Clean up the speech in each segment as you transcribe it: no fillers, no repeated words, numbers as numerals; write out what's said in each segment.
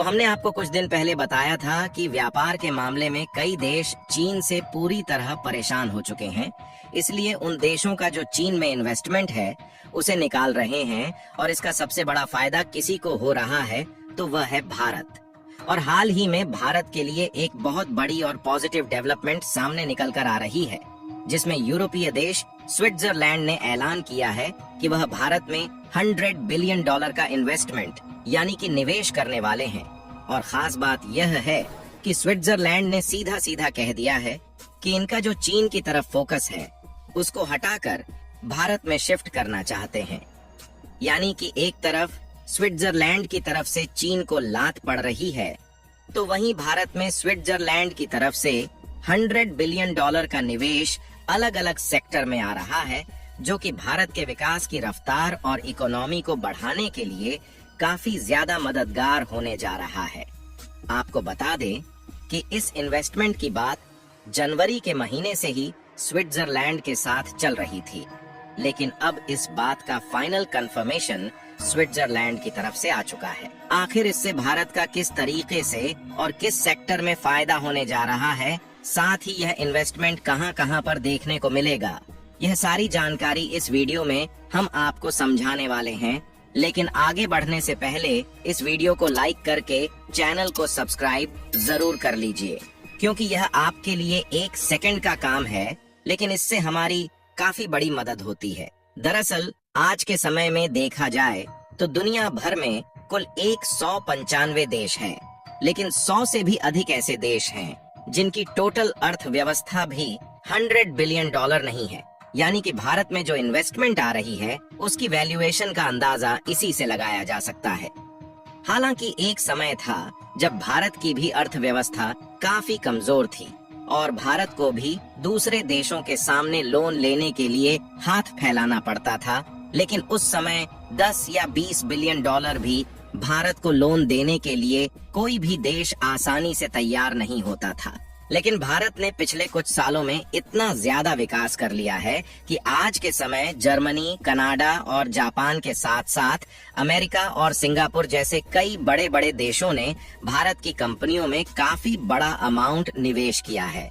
तो हमने आपको कुछ दिन पहले बताया था कि व्यापार के मामले में कई देश चीन से पूरी तरह परेशान हो चुके हैं, इसलिए उन देशों का जो चीन में इन्वेस्टमेंट है उसे निकाल रहे हैं और इसका सबसे बड़ा फायदा किसी को हो रहा है तो वह है भारत। और हाल ही में भारत के लिए एक बहुत बड़ी और पॉजिटिव डेवलपमेंट सामने निकल कर आ रही है, जिसमें यूरोपीय देश स्विट्जरलैंड ने ऐलान किया है कि वह भारत में $100 बिलियन का इन्वेस्टमेंट यानी कि निवेश करने वाले हैं। और खास बात यह है कि स्विट्जरलैंड ने सीधा सीधा कह दिया है कि इनका जो चीन की तरफ फोकस है उसको हटाकर भारत में शिफ्ट करना चाहते हैं। यानी कि एक तरफ स्विट्जरलैंड की तरफ से चीन को लात पड़ रही है, तो वहीं भारत में स्विट्जरलैंड की तरफ से $100 बिलियन का निवेश अलग अलग सेक्टर में आ रहा है, जो कि भारत के विकास की रफ्तार और इकोनॉमी को बढ़ाने के लिए काफी ज्यादा मददगार होने जा रहा है। आपको बता दें कि इस इन्वेस्टमेंट की बात जनवरी के महीने से ही स्विट्जरलैंड के साथ चल रही थी, लेकिन अब इस बात का फाइनल कंफर्मेशन स्विट्जरलैंड की तरफ से आ चुका है। आखिर इससे भारत का किस तरीके से और किस सेक्टर में फायदा होने जा रहा है, साथ ही यह इन्वेस्टमेंट कहां-कहां पर देखने को मिलेगा, यह सारी जानकारी इस वीडियो में हम आपको समझाने वाले हैं। लेकिन आगे बढ़ने से पहले इस वीडियो को लाइक करके चैनल को सब्सक्राइब जरूर कर लीजिए, क्योंकि यह आपके लिए 1 सेकंड का काम है, लेकिन इससे हमारी काफी बड़ी मदद होती है। दरअसल आज के समय में देखा जाए तो दुनिया भर में कुल 195 देश हैं, लेकिन 100 से भी अधिक ऐसे देश हैं जिनकी टोटल अर्थव्यवस्था भी $100 बिलियन नहीं है। यानी कि भारत में जो इन्वेस्टमेंट आ रही है उसकी वैल्यूएशन का अंदाजा इसी से लगाया जा सकता है। हालांकि एक समय था जब भारत की भी अर्थव्यवस्था काफी कमजोर थी और भारत को भी दूसरे देशों के सामने लोन लेने के लिए हाथ फैलाना पड़ता था, लेकिन उस समय 10 या 20 बिलियन डॉलर भी भारत को लोन देने के लिए कोई भी देश आसानी से तैयार नहीं होता था। लेकिन भारत ने पिछले कुछ सालों में इतना ज्यादा विकास कर लिया है कि आज के समय जर्मनी, कनाडा और जापान के साथ साथ अमेरिका और सिंगापुर जैसे कई बड़े बड़े देशों ने भारत की कंपनियों में काफी बड़ा अमाउंट निवेश किया है,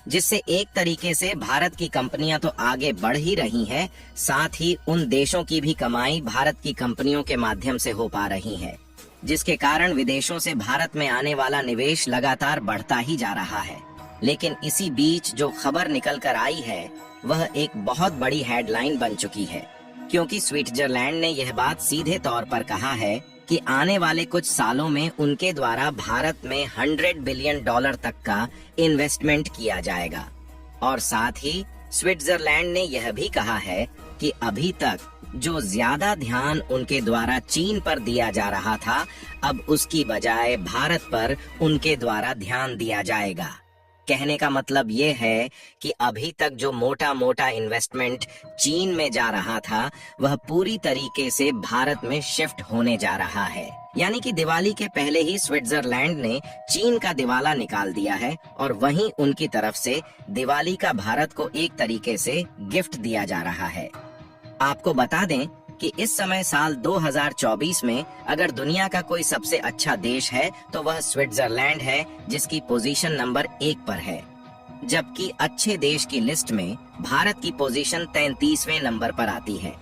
जिससे एक तरीके से भारत की कंपनियां तो आगे बढ़ ही रही हैं, साथ ही उन देशों की भी कमाई भारत की कंपनियों के माध्यम से हो पा रही है, जिसके कारण विदेशों से भारत में आने वाला निवेश लगातार बढ़ता ही जा रहा है। लेकिन इसी बीच जो खबर निकल कर आई है वह एक बहुत बड़ी हेडलाइन बन चुकी है, क्योंकि स्विट्जरलैंड ने यह बात सीधे तौर पर कहा है कि आने वाले कुछ सालों में उनके द्वारा भारत में $100 बिलियन तक का इन्वेस्टमेंट किया जाएगा। और साथ ही स्विट्जरलैंड ने यह भी कहा है कि अभी तक जो ज्यादा ध्यान उनके द्वारा चीन पर दिया जा रहा था, अब उसकी बजाय भारत पर उनके द्वारा ध्यान दिया जाएगा। कहने का मतलब ये है कि अभी तक जो मोटा मोटा इन्वेस्टमेंट चीन में जा रहा था वह पूरी तरीके से भारत में शिफ्ट होने जा रहा है। यानी कि दिवाली के पहले ही स्विट्जरलैंड ने चीन का दिवाला निकाल दिया है और वहीं उनकी तरफ से दिवाली का भारत को एक तरीके से गिफ्ट दिया जा रहा है। आपको बता दें कि इस समय साल 2024 में अगर दुनिया का कोई सबसे अच्छा देश है तो वह स्विट्जरलैंड है, जिसकी पोजीशन नंबर 1 पर है, जबकि अच्छे देश की लिस्ट में भारत की पोजीशन 33वें नंबर पर आती है।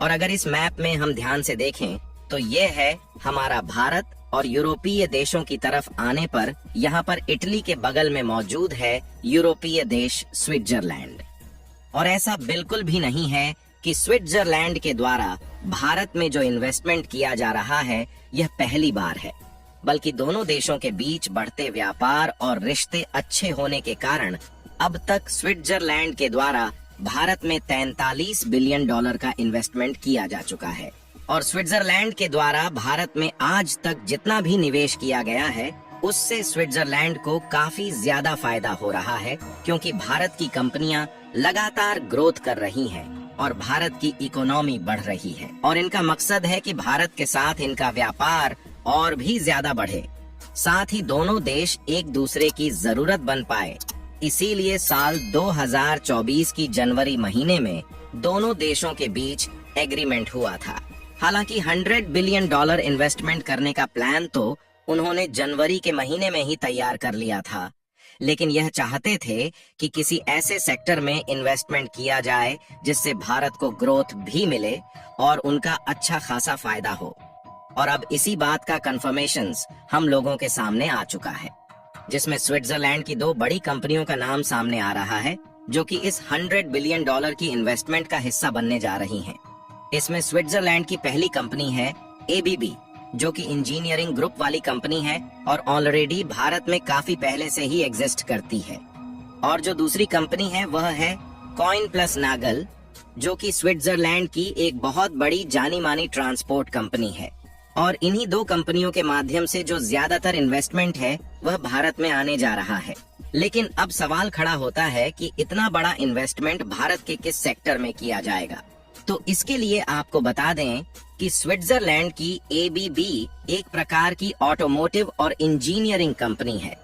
और अगर इस मैप में हम ध्यान से देखें तो ये है हमारा भारत, और यूरोपीय देशों की तरफ आने पर यहाँ पर इटली के बगल में मौजूद है यूरोपीय देश स्विट्जरलैंड। और ऐसा बिल्कुल भी नहीं है कि स्विट्जरलैंड के द्वारा भारत में जो इन्वेस्टमेंट किया जा रहा है यह पहली बार है, बल्कि दोनों देशों के बीच बढ़ते व्यापार और रिश्ते अच्छे होने के कारण अब तक स्विट्जरलैंड के द्वारा भारत में $43 बिलियन का इन्वेस्टमेंट किया जा चुका है। और स्विट्जरलैंड के द्वारा भारत में आज तक जितना भी निवेश किया गया है उससे स्विट्जरलैंड को काफी ज्यादा फायदा हो रहा है, क्योंकि भारत की कंपनियां लगातार ग्रोथ कर रही हैं और भारत की इकोनॉमी बढ़ रही है, और इनका मकसद है कि भारत के साथ इनका व्यापार और भी ज्यादा बढ़े, साथ ही दोनों देश एक दूसरे की जरूरत बन पाए। इसीलिए साल 2024 की जनवरी महीने में दोनों देशों के बीच एग्रीमेंट हुआ था। हालांकि $100 बिलियन इन्वेस्टमेंट करने का प्लान तो उन्होंने जनवरी के महीने में ही तैयार कर लिया था, लेकिन यह चाहते थे कि किसी ऐसे सेक्टर में इन्वेस्टमेंट किया जाए जिससे भारत को ग्रोथ भी मिले और उनका अच्छा खासा फायदा हो। और अब इसी बात का कंफर्मेशंस हम लोगों के सामने आ चुका है, जिसमें स्विट्जरलैंड की 2 बड़ी कंपनियों का नाम सामने आ रहा है जो कि इस $100 बिलियन की इन्वेस्टमेंट का हिस्सा बनने जा रही हैं। इसमें स्विट्जरलैंड की पहली कंपनी है एबीबी, जो कि इंजीनियरिंग ग्रुप वाली कंपनी है और ऑलरेडी भारत में काफी पहले से ही एग्जिस्ट करती है। और जो दूसरी कंपनी है वह है कॉइन प्लस नागल, जो कि स्विट्जरलैंड की एक बहुत बड़ी जानी मानी ट्रांसपोर्ट कंपनी है। और इन्हीं 2 कंपनियों के माध्यम से जो ज्यादातर इन्वेस्टमेंट है वह भारत में आने जा रहा है। लेकिन अब सवाल खड़ा होता है कि इतना बड़ा इन्वेस्टमेंट भारत के किस सेक्टर में किया जाएगा। तो इसके लिए आपको बता दें कि स्विट्जरलैंड की एबीबी एक प्रकार की ऑटोमोटिव और इंजीनियरिंग कंपनी है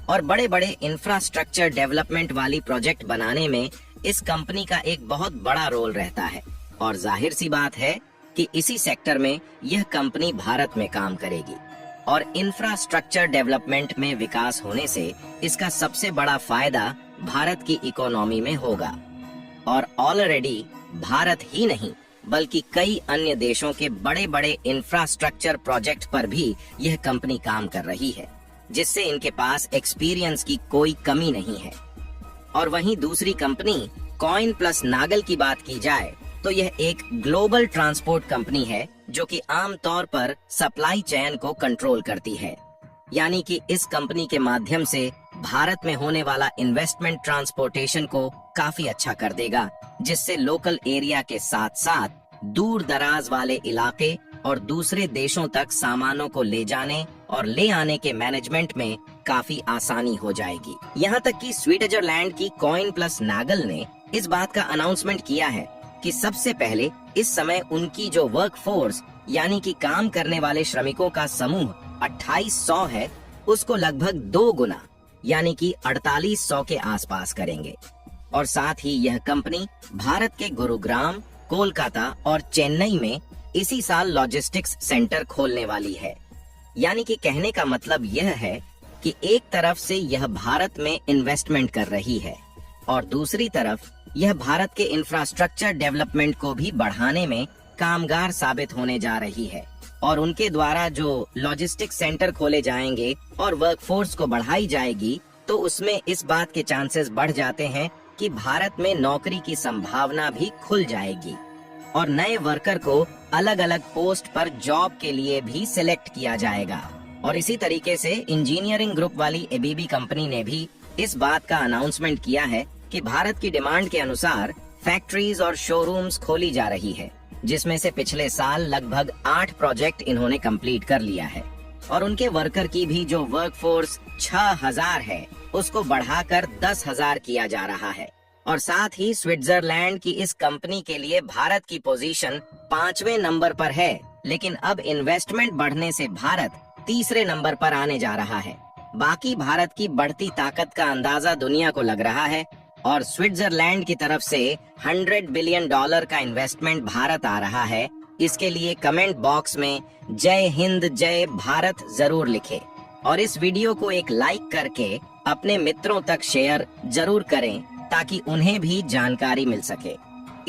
और बड़े बड़े इंफ्रास्ट्रक्चर डेवलपमेंट वाली प्रोजेक्ट बनाने में इस कंपनी का एक बहुत बड़ा रोल रहता है। और जाहिर सी बात है कि इसी सेक्टर में यह कंपनी भारत में काम करेगी और इंफ्रास्ट्रक्चर डेवलपमेंट में विकास होने से इसका सबसे बड़ा फायदा भारत की इकोनॉमी में होगा। और ऑलरेडी भारत ही नहीं बल्कि कई अन्य देशों के बड़े बड़े इंफ्रास्ट्रक्चर प्रोजेक्ट पर भी यह कंपनी काम कर रही है, जिससे इनके पास एक्सपीरियंस की कोई कमी नहीं है। और वहीं दूसरी कंपनी कॉइन प्लस नागल की बात की जाए तो यह एक ग्लोबल ट्रांसपोर्ट कंपनी है जो कि आमतौर पर सप्लाई चेन को कंट्रोल करती है। यानी कि इस कंपनी के माध्यम से भारत में होने वाला इन्वेस्टमेंट ट्रांसपोर्टेशन को काफी अच्छा कर देगा, जिससे लोकल एरिया के साथ साथ दूर दराज वाले इलाके और दूसरे देशों तक सामानों को ले जाने और ले आने के मैनेजमेंट में काफी आसानी हो जाएगी। यहाँ तक कि स्विट्जरलैंड की कॉइन प्लस नागल ने इस बात का अनाउंसमेंट किया है कि सबसे पहले इस समय उनकी जो वर्क फोर्स यानी कि काम करने वाले श्रमिकों का समूह 2800 है, उसको लगभग 2 गुना यानी कि 4800 के आसपास करेंगे। और साथ ही यह कंपनी भारत के गुरुग्राम, कोलकाता और चेन्नई में इसी साल लॉजिस्टिक्स सेंटर खोलने वाली है। यानी कि कहने का मतलब यह है कि एक तरफ से यह भारत में इन्वेस्टमेंट कर रही है और दूसरी तरफ यह भारत के इंफ्रास्ट्रक्चर डेवलपमेंट को भी बढ़ाने में कामगार साबित होने जा रही है। और उनके द्वारा जो लॉजिस्टिक सेंटर खोले जाएंगे और वर्कफोर्स को बढ़ाई जाएगी, तो उसमें इस बात के चांसेस बढ़ जाते हैं कि भारत में नौकरी की संभावना भी खुल जाएगी और नए वर्कर को अलग अलग पोस्ट पर जॉब के लिए भी सिलेक्ट किया जाएगा। और इसी तरीके से इंजीनियरिंग ग्रुप वाली एबीबी कंपनी ने भी इस बात का अनाउंसमेंट किया है कि भारत की डिमांड के अनुसार फैक्ट्रीज और शोरूम्स खोली जा रही है, जिसमें से पिछले साल लगभग 8 प्रोजेक्ट इन्होंने कंप्लीट कर लिया है। और उनके वर्कर की भी जो वर्कफोर्स 6000 है उसको बढ़ाकर 10,000 किया जा रहा है। और साथ ही स्विट्जरलैंड की इस कंपनी के लिए भारत की पोजीशन 5वें नंबर पर है, लेकिन अब इन्वेस्टमेंट बढ़ने से भारत 3रे नंबर पर आने जा रहा है। बाकी भारत की बढ़ती ताकत का अंदाजा दुनिया को लग रहा है और स्विट्जरलैंड की तरफ से $100 बिलियन का इन्वेस्टमेंट भारत आ रहा है। इसके लिए कमेंट बॉक्स में जय हिंद जय भारत जरूर लिखें और इस वीडियो को एक लाइक करके अपने मित्रों तक शेयर जरूर करें ताकि उन्हें भी जानकारी मिल सके।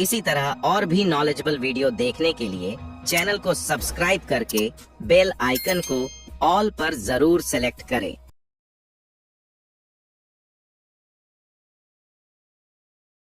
इसी तरह और भी नॉलेजेबल वीडियो देखने के लिए चैनल को सब्सक्राइब करके बेल आइकन को ऑल पर जरूर सेलेक्ट करें।